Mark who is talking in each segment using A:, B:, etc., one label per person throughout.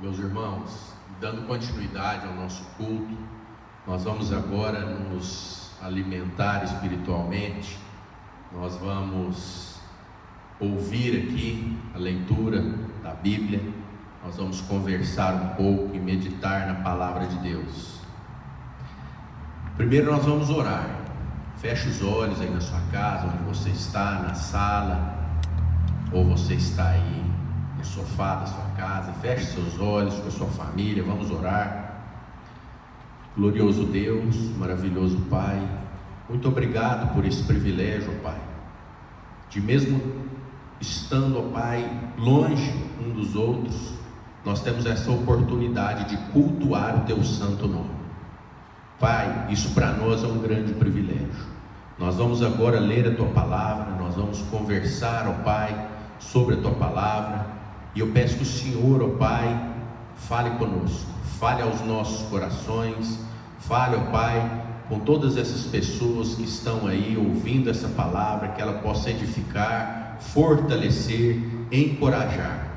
A: Meus irmãos, dando continuidade ao nosso culto, nós vamos agora nos alimentar espiritualmente. Nós vamos ouvir aqui a leitura da Bíblia, nós vamos conversar um pouco e meditar na palavra de Deus. Primeiro nós vamos orar. Feche os olhos aí na sua casa, onde você está, na sala, ou você está aí no sofá da sua casa. Feche seus olhos com a sua família, vamos orar. Glorioso Deus, maravilhoso Pai, muito obrigado por esse privilégio, Pai, de mesmo estando, ó Pai, longe um dos outros, nós temos essa oportunidade de cultuar o Teu santo nome. Pai, isso para nós é um grande privilégio. Nós vamos agora ler a Tua palavra, nós vamos conversar, ó Pai, sobre a Tua palavra, e eu peço que o Senhor, ó Pai, fale conosco, fale aos nossos corações, fale, ó Pai, com todas essas pessoas que estão aí ouvindo essa palavra, que ela possa edificar, fortalecer, encorajar,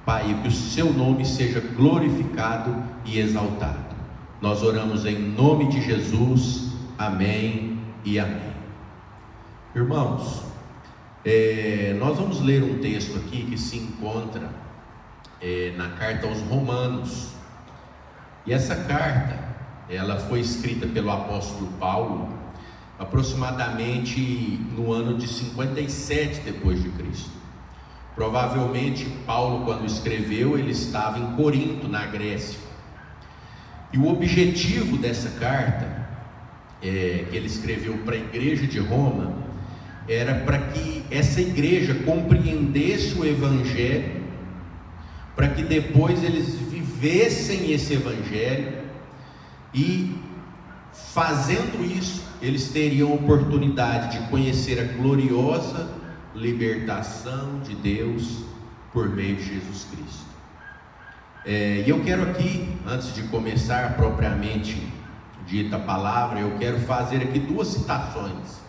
A: Pai, e que o Seu nome seja glorificado e exaltado. Nós oramos em nome de Jesus, amém e amém. Irmãos, nós vamos ler um texto aqui que se encontra na carta aos Romanos, e essa carta, ela foi escrita pelo apóstolo Paulo, aproximadamente no ano de 57 depois de Cristo. Provavelmente Paulo, quando escreveu, ele estava em Corinto, na Grécia, e o objetivo dessa carta, que ele escreveu para a igreja de Roma, era para que essa igreja compreendesse o Evangelho, para que depois eles vivessem esse Evangelho, e fazendo isso, eles teriam a oportunidade de conhecer a gloriosa libertação de Deus por meio de Jesus Cristo. E eu quero aqui, antes de começar propriamente dita a palavra, eu quero fazer aqui duas citações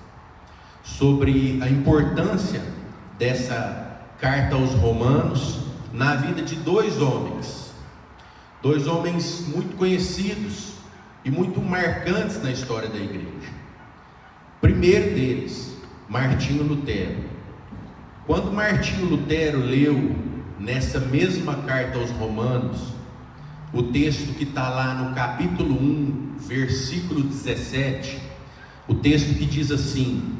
A: sobre a importância dessa carta aos Romanos na vida de dois homens muito conhecidos e muito marcantes na história da igreja. Primeiro deles, Martinho Lutero. Quando Martinho Lutero leu nessa mesma carta aos Romanos, o texto que está lá no capítulo 1, versículo 17, o texto que diz assim: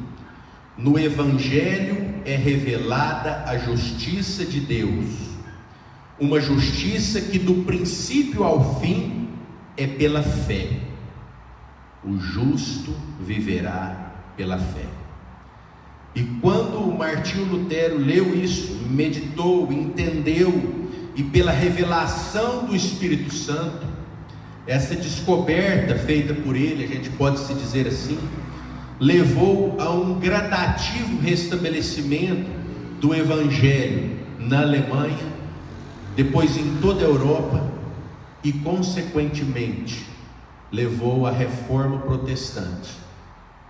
A: no Evangelho é revelada a justiça de Deus, uma justiça que do princípio ao fim é pela fé. O justo viverá pela fé. E quando Martinho Lutero leu isso, meditou, entendeu, e pela revelação do Espírito Santo, essa descoberta feita por ele, a gente pode se dizer assim, levou a um gradativo restabelecimento do Evangelho na Alemanha, depois em toda a Europa, e consequentemente levou à Reforma Protestante,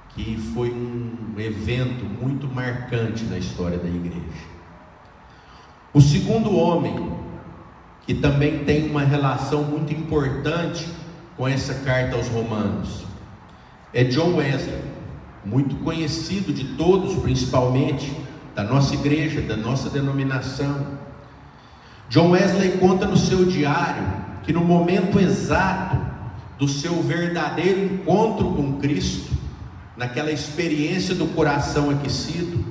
A: que foi um evento muito marcante na história da igreja. O segundo homem, que também tem uma relação muito importante com essa carta aos Romanos, é John Wesley, muito conhecido de todos, principalmente da nossa igreja, da nossa denominação. John Wesley conta no seu diário que no momento exato do seu verdadeiro encontro com Cristo, naquela experiência do coração aquecido,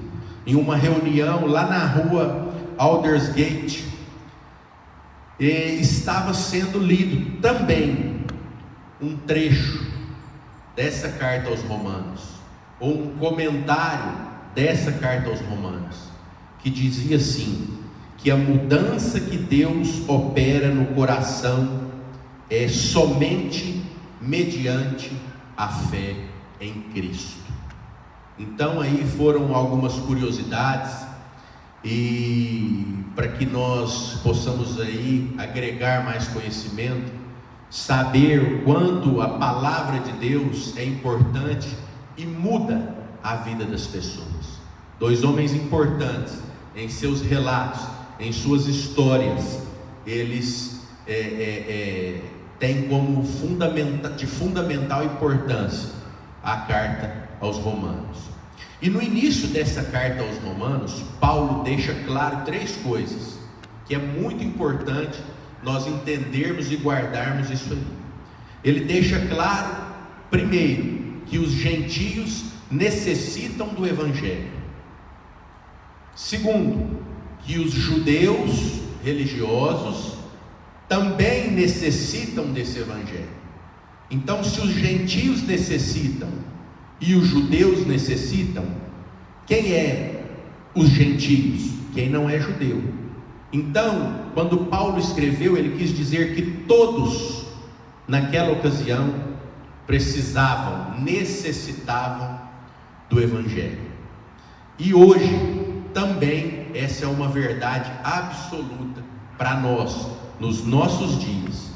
A: em uma reunião lá na rua Aldersgate, estava sendo lido também um trecho dessa carta aos Romanos, ou um comentário dessa carta aos Romanos, que dizia assim, que a mudança que Deus opera no coração é somente mediante a fé em Cristo. Então aí foram algumas curiosidades, e para que nós possamos aí agregar mais conhecimento, saber o quanto a palavra de Deus é importante e muda a vida das pessoas. Dois homens importantes em seus relatos, em suas histórias, eles tem como de fundamental importância a carta aos Romanos. E no início dessa carta aos Romanos, Paulo deixa claro 3 coisas, que é muito importante nós entendermos e guardarmos isso aí. Ele deixa claro, primeiro, que os gentios necessitam do Evangelho. Segundo, que os judeus religiosos também necessitam desse Evangelho. Então, se os gentios necessitam e os judeus necessitam, quem é os gentios? Quem não é judeu. Então, quando Paulo escreveu, ele quis dizer que todos, naquela ocasião, necessitavam do Evangelho. E hoje, também, essa é uma verdade absoluta para nós, nos nossos dias.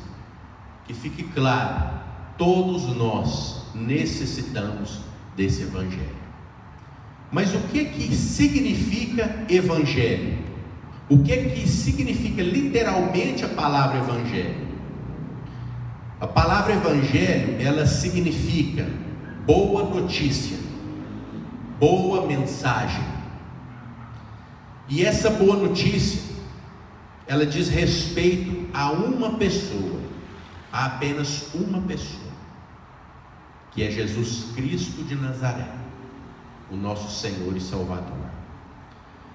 A: Que fique claro, todos nós necessitamos desse Evangelho. Mas o que significa Evangelho? O que significa literalmente a palavra Evangelho? A palavra Evangelho, ela significa boa notícia, boa mensagem. E essa boa notícia, ela diz respeito a uma pessoa, a apenas uma pessoa, que é Jesus Cristo de Nazaré, o nosso Senhor e Salvador.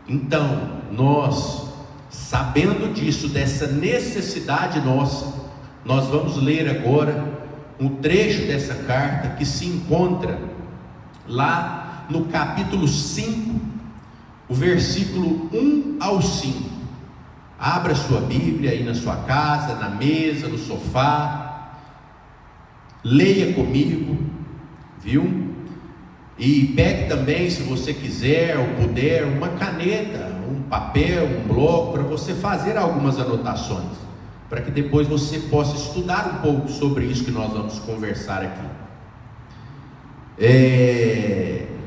A: Então, nós, sabendo disso, dessa necessidade nossa, nós vamos ler agora um trecho dessa carta que se encontra lá no capítulo 5, o versículo 1 ao 5. Abra sua Bíblia aí na sua casa, na mesa, no sofá, leia comigo, viu? E pegue também, se você quiser ou puder, uma caneta, um papel, um bloco, para você fazer algumas anotações, para que depois você possa estudar um pouco sobre isso que nós vamos conversar aqui.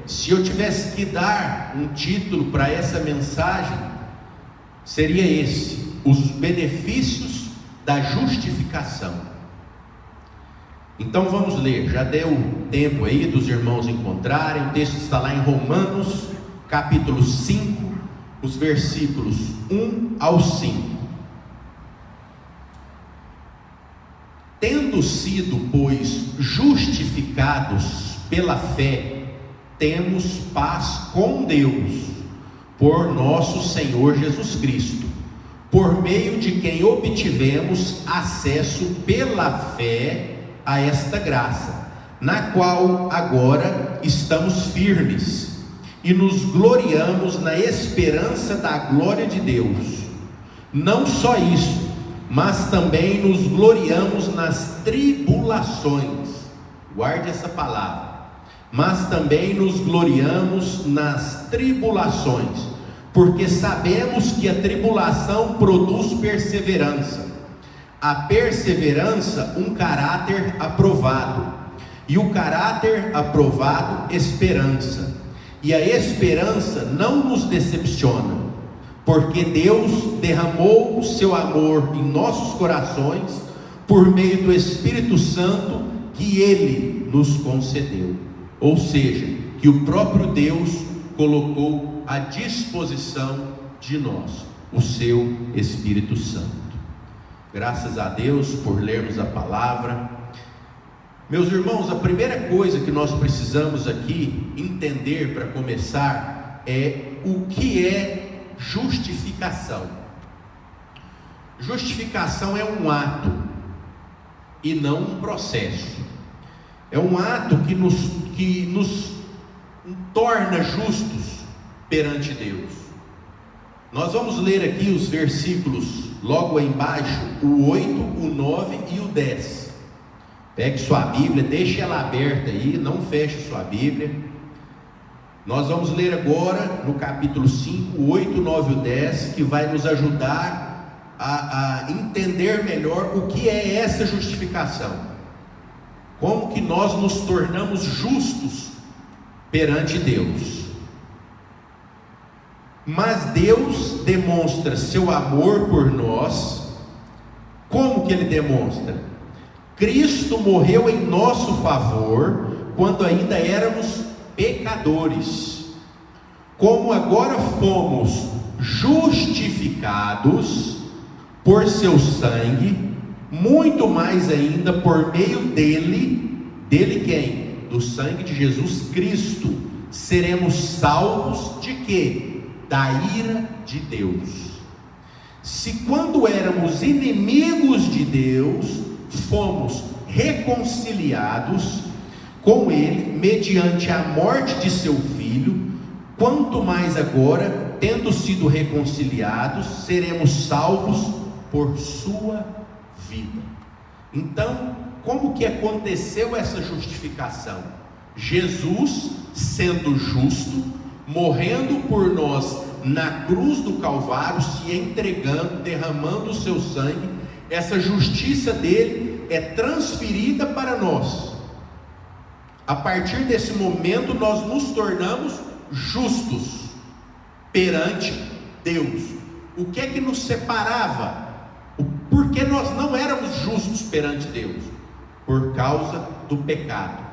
A: Se eu tivesse que dar um título para essa mensagem, seria esse: os benefícios da justificação. Então vamos ler, já deu tempo aí dos irmãos encontrarem, o texto está lá em Romanos, capítulo 5, os versículos 1 ao 5. Tendo sido, pois, justificados pela fé, temos paz com Deus, por nosso Senhor Jesus Cristo, por meio de quem obtivemos acesso pela fé a esta graça, na qual agora estamos firmes, e nos gloriamos na esperança da glória de Deus. Não só isso, mas também nos gloriamos nas tribulações. Guarde essa palavra. Mas também nos gloriamos nas tribulações, porque sabemos que a tribulação produz perseverança, a perseverança um caráter aprovado, e o caráter aprovado esperança, e a esperança não nos decepciona, porque Deus derramou o seu amor em nossos corações por meio do Espírito Santo que Ele nos concedeu. Ou seja, que o próprio Deus colocou à disposição de nós, o seu Espírito Santo. Graças a Deus por lermos a palavra. Meus irmãos, a primeira coisa que nós precisamos aqui entender para começar é o que é justificação. Justificação é um ato e não um processo. É um ato que nos torna justos perante Deus. Nós vamos ler aqui os versículos logo embaixo, o 8, o 9 e o 10. Pegue sua Bíblia, deixe ela aberta aí, não feche sua Bíblia. Nós vamos ler agora no capítulo 5, o 8, 9 e o 10, que vai nos ajudar a entender melhor o que é essa justificação. Como que nós nos tornamos justos perante Deus. Mas Deus demonstra seu amor por nós Como que ele demonstra? Cristo morreu em nosso favor quando ainda éramos pecadores. Como agora fomos justificados por seu sangue, muito mais ainda por meio dele quem? Do sangue de Jesus Cristo, seremos salvos de quê? Da ira de Deus. Se quando éramos inimigos de Deus, fomos reconciliados com ele mediante a morte de seu filho, quanto mais agora, tendo sido reconciliados, seremos salvos por sua vida. Então, como que aconteceu essa justificação? Jesus, sendo justo, morrendo por nós na cruz do Calvário, se entregando, derramando o seu sangue, essa justiça dele é transferida para nós. A partir desse momento nós nos tornamos justos perante Deus. O que é que nos separava? Porque nós não éramos justos perante Deus? Por causa do pecado.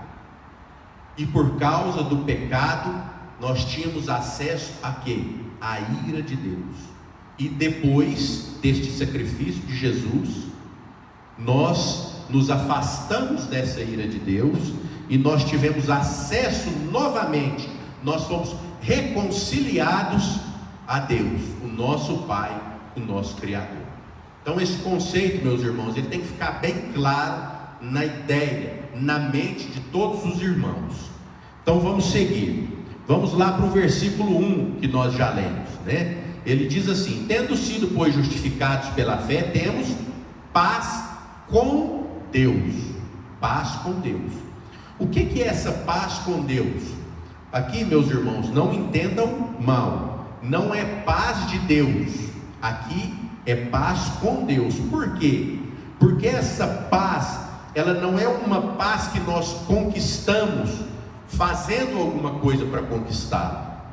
A: E por causa do pecado nós tínhamos acesso a quê? A ira de Deus. E depois deste sacrifício de Jesus, nós nos afastamos dessa ira de Deus e nós tivemos acesso novamente, nós fomos reconciliados a Deus, o nosso Pai, o nosso Criador. Então esse conceito, meus irmãos, ele tem que ficar bem claro na ideia, na mente de todos os irmãos. Então vamos seguir. Vamos lá para o versículo 1 que nós já lemos, né? Ele diz assim: tendo sido, pois, justificados pela fé, temos paz com Deus. Paz com Deus. O que é essa paz com Deus? Aqui, meus irmãos, não entendam mal. Não é paz de Deus. Aqui é paz com Deus. Por quê? Porque essa paz, ela não é uma paz que nós conquistamos fazendo alguma coisa para conquistá-la.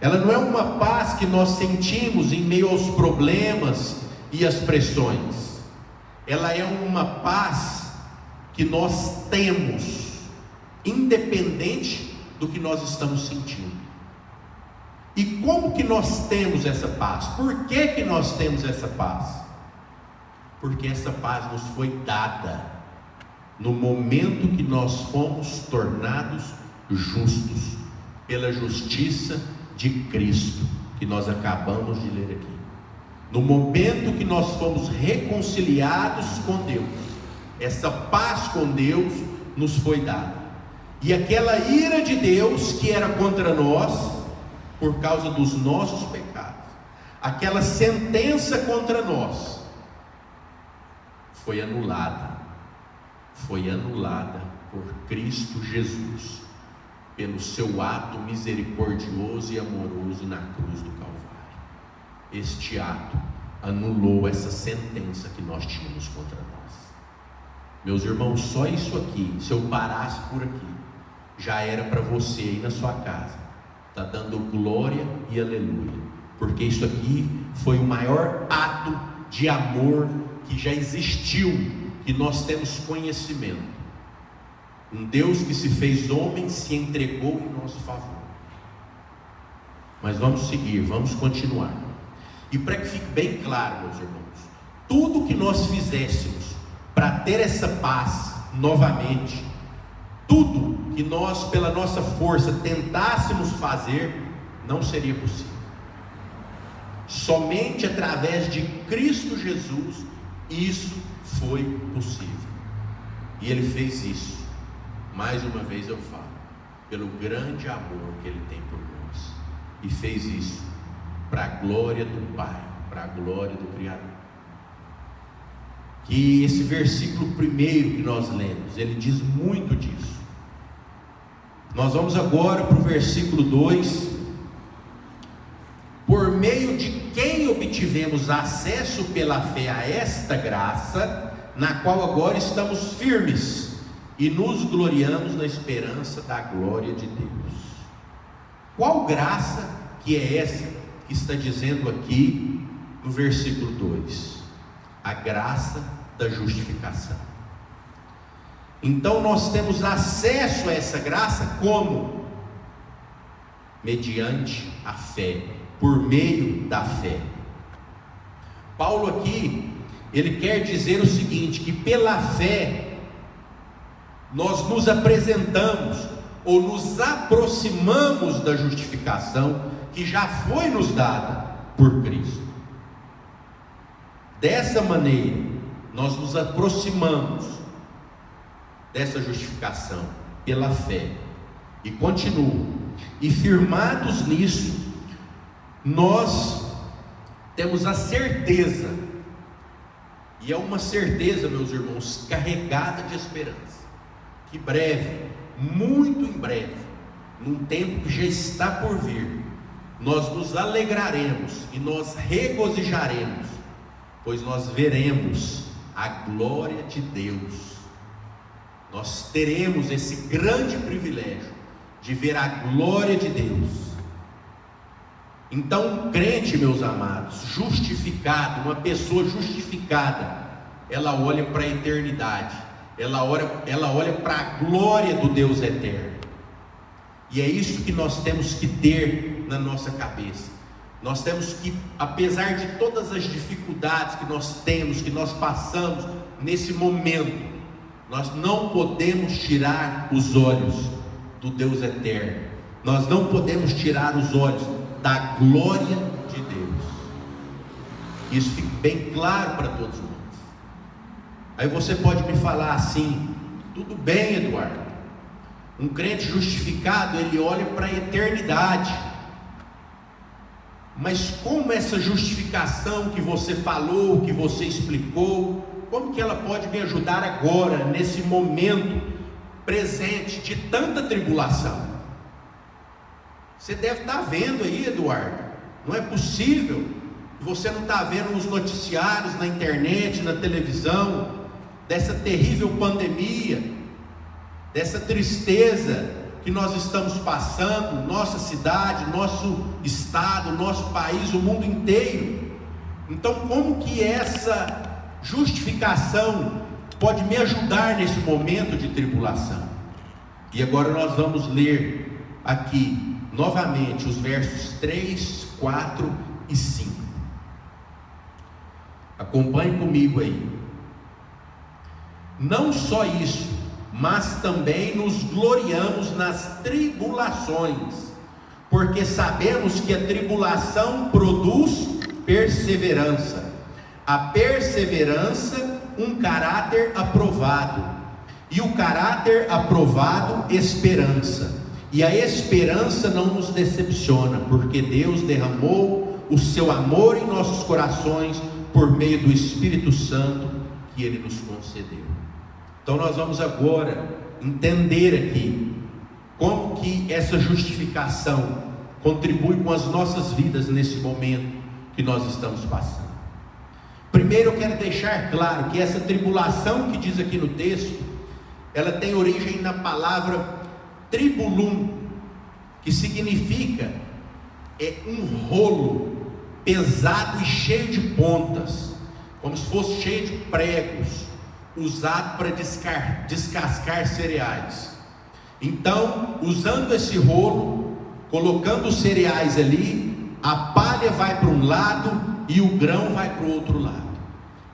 A: Ela não é uma paz que nós sentimos em meio aos problemas e às pressões. Ela é uma paz que nós temos, independente do que nós estamos sentindo. E como que nós temos essa paz? Por que nós temos essa paz? Porque essa paz nos foi dada no momento que nós fomos tornados justos pela justiça de Cristo, que nós acabamos de ler aqui. No momento que nós fomos reconciliados com Deus, essa paz com Deus nos foi dada. E aquela ira de Deus que era contra nós, por causa dos nossos pecados, aquela sentença contra nós, foi anulada. Foi anulada por Cristo Jesus, pelo seu ato misericordioso e amoroso na cruz do Calvário. Este ato anulou essa sentença que nós tínhamos contra nós. Meus irmãos, só isso aqui, se eu parasse por aqui, já era para você aí na sua casa, está dando glória e aleluia, porque isso aqui foi o maior ato de amor que já existiu, que nós temos conhecimento. Um Deus que se fez homem, se entregou em nosso favor. Mas vamos seguir, vamos continuar. E para que fique bem claro, meus irmãos, tudo que nós fizéssemos para ter essa paz novamente, tudo que nós pela nossa força tentássemos fazer, não seria possível. Somente através de Cristo Jesus isso foi possível. E Ele fez isso. Mais uma vez eu falo, pelo grande amor que Ele tem por nós, e fez isso para a glória do Pai, para a glória do Criador. Que esse versículo primeiro que nós lemos, ele diz muito disso. Nós vamos agora para o versículo 2. Por meio de quem obtivemos acesso pela fé a esta graça, na qual agora estamos firmes, e nos gloriamos na esperança da glória de Deus. Qual graça que é essa que está dizendo aqui no versículo 2? a graça da justificação. Então nós temos acesso a essa graça como? Mediante a fé, por meio da fé. Paulo aqui, ele quer dizer o seguinte, que pela fé nós nos apresentamos ou nos aproximamos da justificação que já foi nos dada por Cristo. Dessa maneira, nós nos aproximamos dessa justificação pela fé. E continua. E firmados nisso, nós temos a certeza, e é uma certeza, meus irmãos, carregada de esperança, que breve, muito em breve, num tempo que já está por vir, nós nos alegraremos e nós regozijaremos, pois nós veremos a glória de Deus. Nós teremos esse grande privilégio de ver a glória de Deus. Então, um crente, meus amados, justificado, uma pessoa justificada, ela olha para a eternidade, ela olha para a glória do Deus eterno. E é isso que nós temos que ter na nossa cabeça. Nós temos que, apesar de todas as dificuldades que nós temos, que nós passamos nesse momento, nós não podemos tirar os olhos do Deus eterno. Nós não podemos tirar os olhos da glória de Deus. Isso fica bem claro para todos nós. Aí você pode me falar assim: tudo bem, Eduardo, um crente justificado, ele olha para a eternidade. Mas como essa justificação que você falou, que você explicou, como que ela pode me ajudar agora, nesse momento presente de tanta tribulação? Você deve estar vendo aí, Eduardo, não é possível que você não está vendo nos noticiários, na internet, na televisão, dessa terrível pandemia, dessa tristeza que nós estamos passando, nossa cidade, nosso estado, nosso país, o mundo inteiro. Então, como que essa justificação pode me ajudar nesse momento de tribulação? E agora nós vamos ler aqui novamente os versos 3, 4 e 5. Acompanhe comigo aí. Não só isso, mas também nos gloriamos nas tribulações, porque sabemos que a tribulação produz perseverança, a perseverança um caráter aprovado, e o caráter aprovado esperança, e a esperança não nos decepciona, porque Deus derramou o seu amor em nossos corações por meio do Espírito Santo que Ele nos concedeu. Então nós vamos agora entender aqui como que essa justificação contribui com as nossas vidas nesse momento que nós estamos passando. Primeiro eu quero deixar claro que essa tribulação que diz aqui no texto, ela tem origem na palavra tribulum, que significa um rolo pesado e cheio de pontas, como se fosse cheio de pregos, usado para descascar cereais. Então, usando esse rolo, colocando os cereais ali, a palha vai para um lado e o grão vai para o outro lado.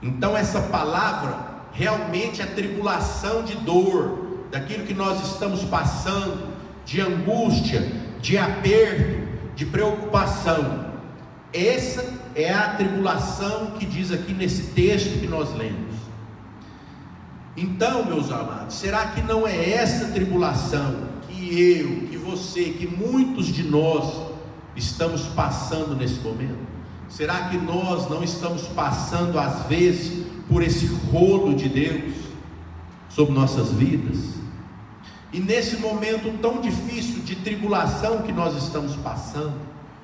A: Então essa palavra realmente é tribulação de dor, daquilo que nós estamos passando, de angústia, de aperto, de preocupação. Essa é a tribulação que diz aqui nesse texto que nós lemos. Então, meus amados, será que não é essa tribulação que eu, que você, que muitos de nós estamos passando nesse momento? Será que nós não estamos passando às vezes por esse rolo de Deus sobre nossas vidas? E nesse momento tão difícil de tribulação que nós estamos passando,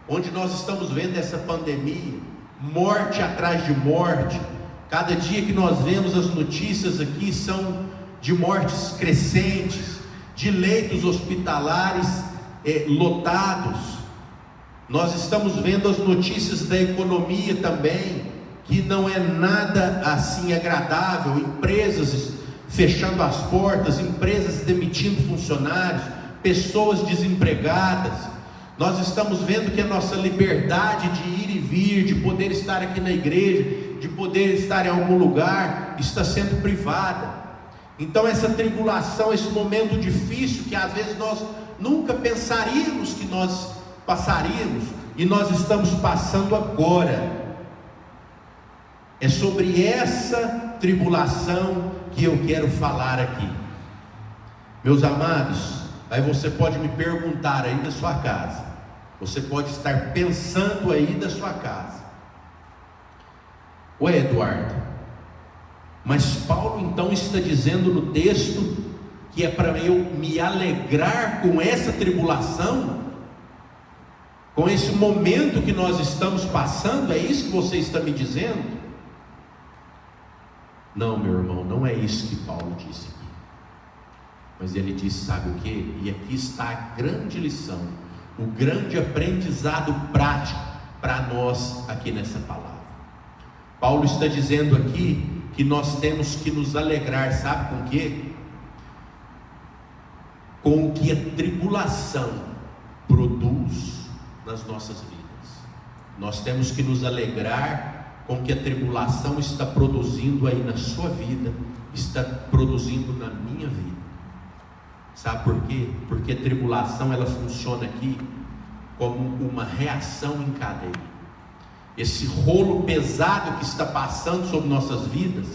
A: onde nós estamos vendo essa pandemia, morte atrás de morte, cada dia que nós vemos as notícias aqui são de mortes crescentes, de leitos hospitalares lotados. Nós estamos vendo as notícias da economia também, que não é nada assim agradável, empresas fechando as portas, empresas demitindo funcionários, pessoas desempregadas. Nós estamos vendo que a nossa liberdade de ir e vir, de poder estar aqui na igreja, de poder estar em algum lugar, está sendo privada. Então essa tribulação, esse momento difícil que às vezes nós nunca pensaríamos que nós passaríamos, e nós estamos passando agora. É sobre essa tribulação que eu quero falar aqui. Meus amados, aí você pode me perguntar aí da sua casa, você pode estar pensando aí da sua casa: ué, Eduardo, mas Paulo então está dizendo no texto que é para eu me alegrar com essa tribulação, com esse momento que nós estamos passando? É isso que você está me dizendo? Não, meu irmão, não é isso que Paulo disse aqui. Mas ele disse, sabe o que? E aqui está a grande lição, o grande aprendizado prático para nós aqui nessa palavra. Paulo está dizendo aqui que nós temos que nos alegrar, sabe com o quê? Com o que a tribulação produz nas nossas vidas. Nós temos que nos alegrar com o que a tribulação está produzindo aí na sua vida, está produzindo na minha vida. Sabe por quê? Porque a tribulação, ela funciona aqui como uma reação em cadeia. Esse rolo pesado que está passando sobre nossas vidas,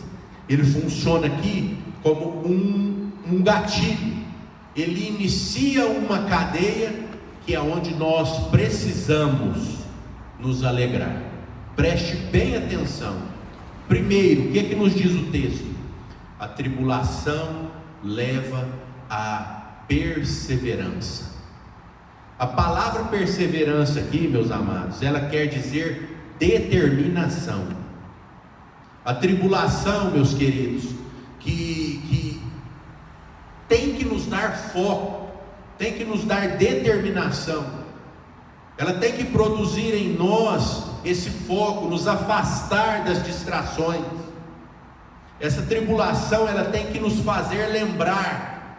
A: ele funciona aqui como um gatilho. Ele inicia uma cadeia que é onde nós precisamos nos alegrar. Preste bem atenção. Primeiro, o que é que nos diz o texto? A tribulação leva à perseverança. A palavra perseverança aqui, meus amados, ela quer dizer determinação. A tribulação, meus queridos, que tem que nos dar foco, tem que nos dar determinação. Ela tem que produzir em nós esse foco, nos afastar das distrações. Essa tribulação, ela tem que nos fazer lembrar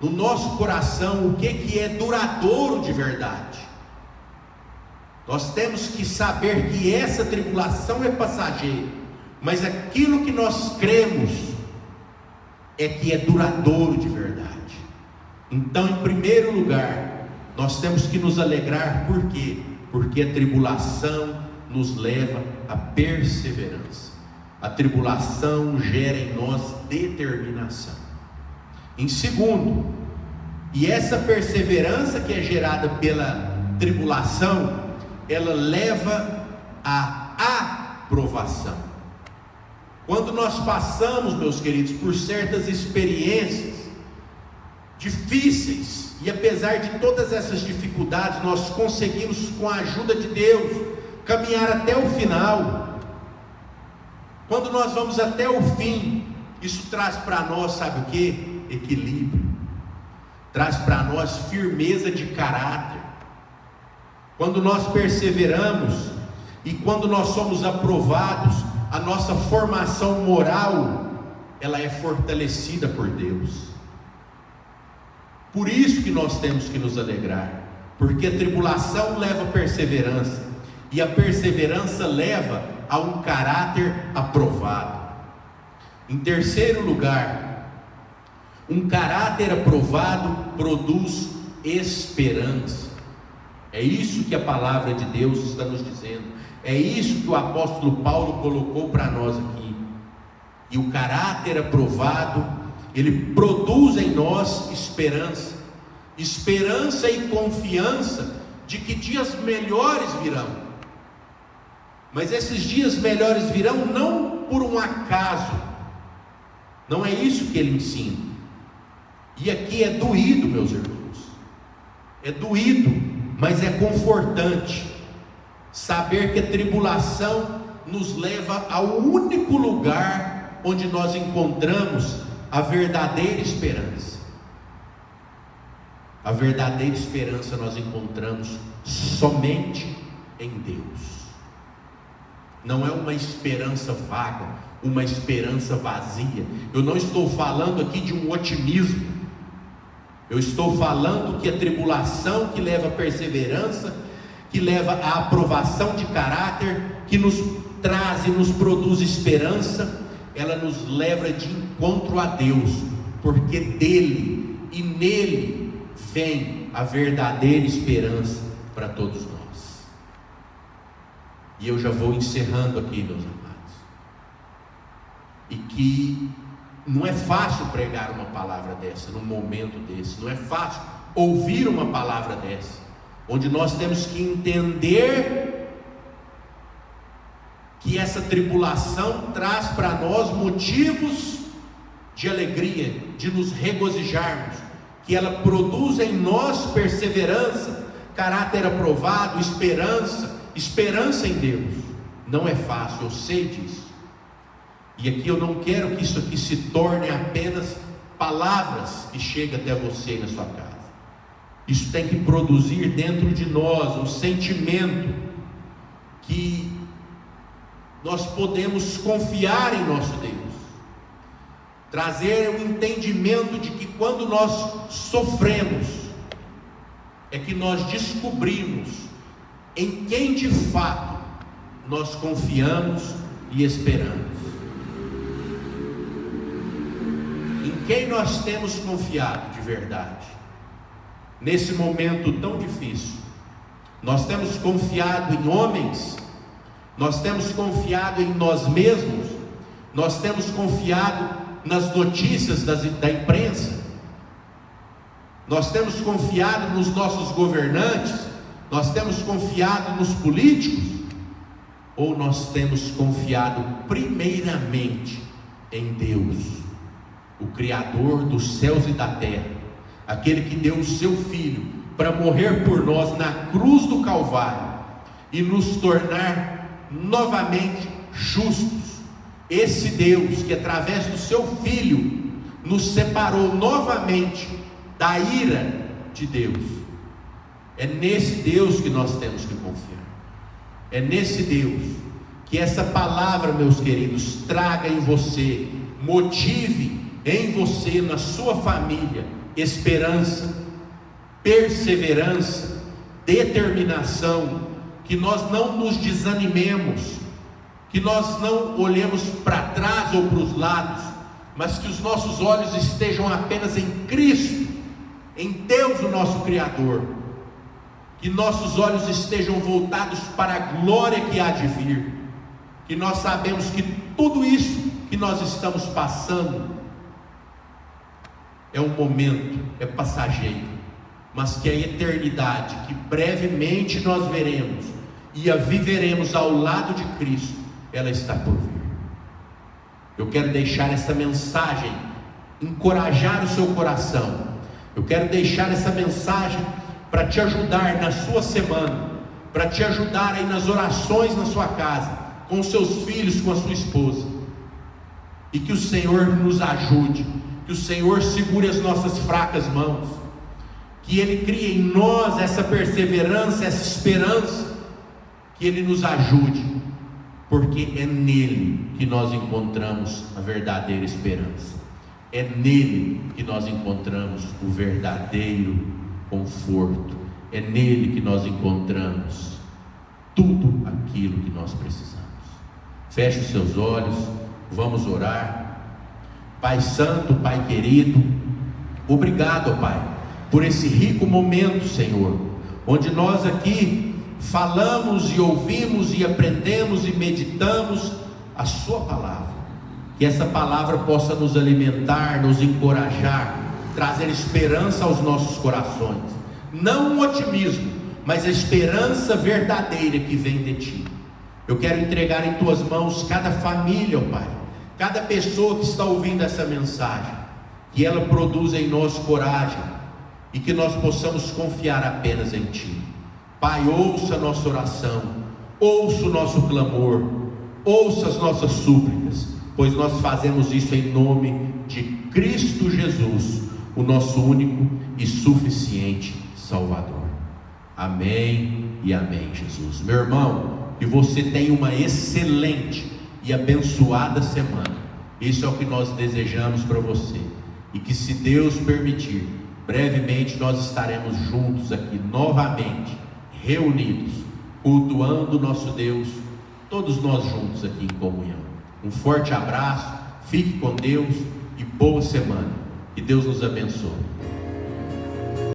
A: no nosso coração o que é duradouro de verdade. Nós temos que saber que essa tribulação é passageira, mas aquilo que nós cremos é que é duradouro de verdade. Então, em primeiro lugar, nós temos que nos alegrar. Por quê? Porque a tribulação nos leva à perseverança. A tribulação gera em nós determinação. Em segundo, e essa perseverança que é gerada pela tribulação, ela leva à aprovação. Quando nós passamos, meus queridos, por certas experiências difíceis, e apesar de todas essas dificuldades, nós conseguimos, com a ajuda de Deus, caminhar até o final. Quando nós vamos até o fim, isso traz para nós, sabe o que? Equilíbrio. Traz para nós firmeza de caráter. Quando nós perseveramos e quando nós somos aprovados, a nossa formação moral, ela é fortalecida por Deus. Por isso que nós temos que nos alegrar, porque a tribulação leva a perseverança, e a perseverança leva a um caráter aprovado. Em terceiro lugar, um caráter aprovado produz esperança. É isso que a palavra de Deus está nos dizendo, é isso que o apóstolo Paulo colocou para nós aqui. E o caráter aprovado, ele produz em nós esperança, esperança e confiança de que dias melhores virão. Mas esses dias melhores virão não por um acaso, não é isso que ele ensina. E aqui é doído, meus irmãos, é doído, mas é confortante saber que a tribulação nos leva ao único lugar onde nós encontramos a verdadeira esperança. A verdadeira esperança nós encontramos somente em Deus. não é uma esperança vaga, uma esperança vazia. Eu não estou falando aqui de um otimismo, eu estou falando que a tribulação que leva a perseverança, que leva à aprovação de caráter, que nos traz e nos produz esperança, ela nos leva de encontro a Deus, porque dele e nele vem a verdadeira esperança para todos nós. E eu já vou encerrando aqui, meus amados, e que não é fácil pregar uma palavra dessa, num momento desse, não é fácil ouvir uma palavra dessa, onde nós temos que entender que essa tribulação traz para nós motivos de alegria, de nos regozijarmos, que ela produz em nós perseverança, caráter aprovado, esperança em Deus. Não é fácil, eu sei disso. E aqui eu não quero que isso aqui se torne apenas palavras que chegam até você e na sua casa. Isso tem que produzir dentro de nós um sentimento que nós podemos confiar em nosso Deus, trazer o entendimento de que quando nós sofremos, é que nós descobrimos em quem de fato nós confiamos e esperamos. Em quem nós temos confiado de verdade? Nesse momento tão difícil, nós temos confiado em homens? Nós temos confiado em nós mesmos? Nós temos confiado nas notícias da imprensa? Nós temos confiado nos nossos governantes? Nós temos confiado nos políticos? Ou nós temos confiado primeiramente em Deus, o Criador dos céus e da terra, aquele que deu o seu Filho para morrer por nós na cruz do Calvário e nos tornar novamente justos? Esse Deus que através do seu Filho nos separou novamente da ira de Deus. É nesse Deus que nós temos que confiar. É nesse Deus que essa palavra, meus queridos, traga em você, motive em você, na sua família, esperança, perseverança, determinação, que nós não nos desanimemos, que nós não olhemos para trás ou para os lados, mas que os nossos olhos estejam apenas em Cristo, em Deus, o nosso Criador, que nossos olhos estejam voltados para a glória que há de vir, que nós sabemos que tudo isso que nós estamos passando é um momento, é passageiro, mas que a eternidade, que brevemente nós veremos e a viveremos ao lado de Cristo, ela está por vir. Eu quero deixar essa mensagem, encorajar o seu coração. Eu quero deixar essa mensagem para te ajudar na sua semana, para te ajudar aí nas orações na sua casa, com os seus filhos, com a sua esposa. E que o Senhor nos ajude, que o Senhor segure as nossas fracas mãos, que Ele crie em nós essa perseverança, essa esperança, que Ele nos ajude, porque é nele que nós encontramos a verdadeira esperança, é nele que nós encontramos o verdadeiro conforto, é nele que nós encontramos tudo aquilo que nós precisamos. Feche os seus olhos, vamos orar. Pai santo, Pai querido, obrigado, Pai, por esse rico momento, Senhor, onde nós aqui falamos e ouvimos e aprendemos e meditamos a sua palavra. Que essa palavra possa nos alimentar, nos encorajar, trazer esperança aos nossos corações, não um otimismo, mas a esperança verdadeira que vem de Ti. Eu quero entregar em Tuas mãos cada família, ó Pai, cada pessoa que está ouvindo essa mensagem, que ela produza em nós coragem e que nós possamos confiar apenas em Ti. Pai, ouça a nossa oração, ouça o nosso clamor, ouça as nossas súplicas, pois nós fazemos isso em nome de Cristo Jesus, o nosso único e suficiente Salvador. Amém e amém, Jesus. Meu irmão, que você tenha uma excelente e abençoada semana. Isso é o que nós desejamos para você. E que, se Deus permitir, brevemente nós estaremos juntos aqui novamente, reunidos, cultuando o nosso Deus, todos nós juntos aqui em comunhão. Um forte abraço, fique com Deus e boa semana. Que Deus nos abençoe.